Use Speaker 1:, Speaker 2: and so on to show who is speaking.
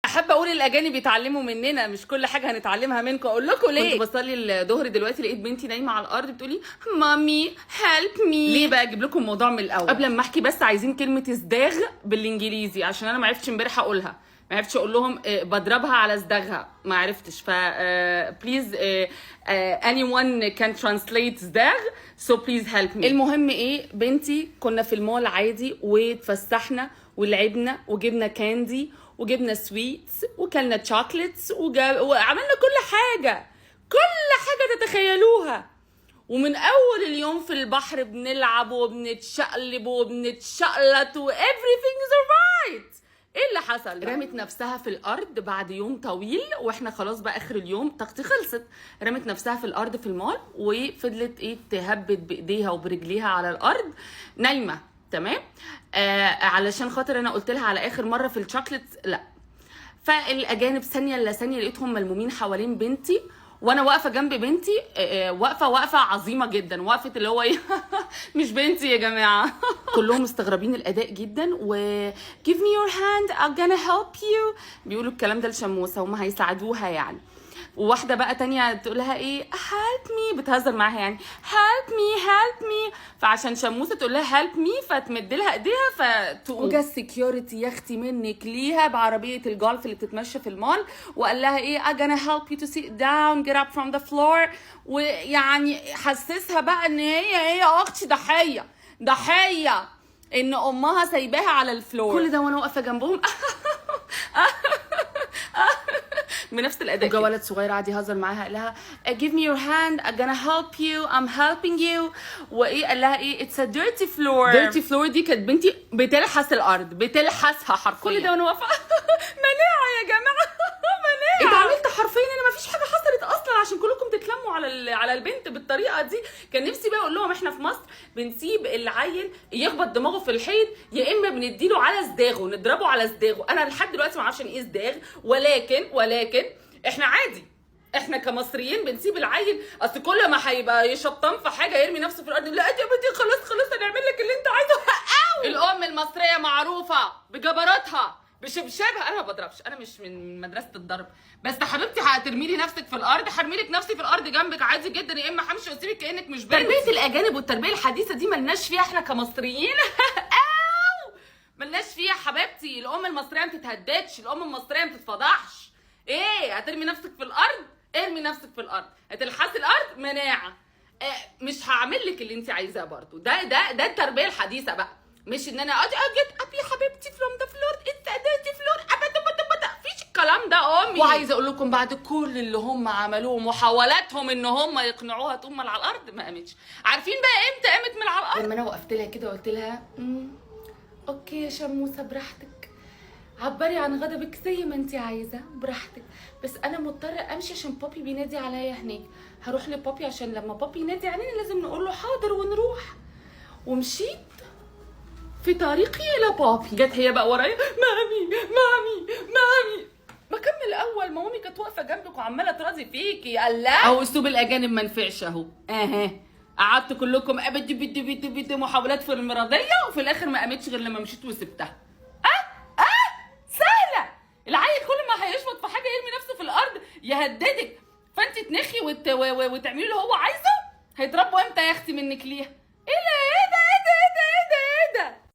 Speaker 1: احب اقول الاجانب يتعلموا مننا، مش كل حاجه هنتعلمها منكم. اقول لكم ليه؟ كنت بصلي الظهر دلوقتي لقيت بنتي نايمه على الارض بتقولي مامي هيلب مي. ليه بقى؟ اجيب لكم الموضوع من الاول قبل ما احكي. بس عايزين كلمه ازداغ بالانجليزي عشان انا ما عرفتش امبارح اقولها، ما عرفتش اقول لهم بضربها على ازداغها، ما عرفتش. ف بليز anyone can translate ازداغ so please help me. المهم ايه، بنتي كنا في المول عادي واتفسحنا ولعبنا وجبنا كاندي وجبنا سويتس وكلنا تشوكلتس وعملنا كل حاجه تتخيلوها. ومن اول اليوم في البحر بنلعب وبنتشقلب وبنتشقلط و everything is alright. ايه اللي حصل؟ رمت نفسها في الارض بعد يوم طويل واحنا خلاص بقى اخر اليوم طاقتي خلصت. رمت نفسها في الارض في المول وفضلت ايه تهبد بايديها وبرجليها على الارض نايمه. تمام. علشان خاطر انا قلت لها على اخر مره في الشوكليت لا. فالاجانب ثانيه الا ثانيه لقيتهم ملمومين حوالين بنتي وانا واقفه جنب بنتي. وقفه عظيمه جدا، وقفه اللي هو ايه مش بنتي يا جماعه. كلهم مستغربين الاداء جدا و give me your hand I'm gonna help you بيقولوا الكلام ده لشموسه وما هيساعدوها يعني. وواحده بقى تانية تقول لها ايه help me، بتهزر معاها يعني help me. فعشان شموسه تقول لها help me فتمد لها ايديها فتقوم. وجا السكيورتي يا اختي منك ليها بعربيه الجولف اللي بتتمشى في المول وقال لها ايه I'm gonna help you to sit down get up from the floor. ويعني حسسها بقى ان هي اختي ضحيه ان امها سايباها على الفلور. كل ده وانا واقفه جنبهم بنفس الاداء. وجا ولد صغير قعد يهزر معاها قال لها give me your hand I'm gonna help you I'm helping you. وايه قال لها ايه it's a dirty floor دي كانت بنتي بتلحس الارض بتلحسها حرفيا. كل ده وانا واقفه مناعه يا جماعه مناعه. اتعاملت حرفيا ان مفيش حاجه حصلت اصلا عشان كلكم تتلموا على البنت بالطريقه دي. كان نفسي بقى اقول لهم احنا في مصر بنسيب العيل يخبط دماغه في الحيط يا اما بنديله على صداغه نضربه على صداغه. انا لحد دلوقتي ما اعرفش ايه صداغ، ولكن احنا عادي، احنا كمصريين بنسيب العيل اصل كل ما هيبقى يشطم في حاجه يرمي نفسه في الارض لا يا بنتي خلاص هنعمل لك اللي انت عايزه. الام المصريه معروفه بجبروتها بشبشبها. انا ما بضربش، انا مش من مدرسه الضرب، بس يا حبيبتي هترمي لي نفسك في الارض هرمي لك نفسي في الارض جنبك عادي جدا، يا اما همشي واسيبك كانك مش بنت. تربيه الاجانب والتربيه الحديثه دي ملناش فيها احنا كمصريين ملناش فيها حبيبتي. الام المصريه ما تتهددش، الام المصريه ما تتفضحش. ايه هترمي نفسك في الارض؟ ارمي نفسك في الارض. هتلحسي الارض مناعه. مش هعمل لك اللي انت عايزاه برضو. ده التربيه الحديثه بقى، مش ان انا اجي اب يا حبيبتي فروم ذا فلور انت اديتي فلور ابدا مفيش الكلام ده امي. وعايزه اقول لكم بعد كل اللي هم عملوه محاولاتهم ان هم يقنعوها تقوم من على الارض ما قامتش. عارفين بقى امتى قامت من على الارض؟ لما انا وقفت لها كده وقلت لها اوكي يا شموسه براحتك، عبري عن غضبك زي ما انت عايزه براحتك، بس انا مضطره امشي عشان بابي بينادي عليا هناك. هروح لبابي عشان لما بابي ينادي علينا لازم نقول له حاضر ونروح. ومشيت في طريقي الى بابي. جت هي بقى ورايا مامي بكمل اول ما مامي كانت واقفه جنبك وعماله تراضي فيكي. الله اهو اسلوب الاجانب ما نفعش اهو. قعدت كلكم بدي محاولات في المراضيه وفي الاخر ما قامتش غير لما مشيت وسبتها. سهله. العيل كل ما هيشفط في حاجه يرمي نفسه في الارض يهددك فانت تنخي وتعملي اللي هو عايزه. هيتربوا امتى يا اختي منك ليها؟ ايه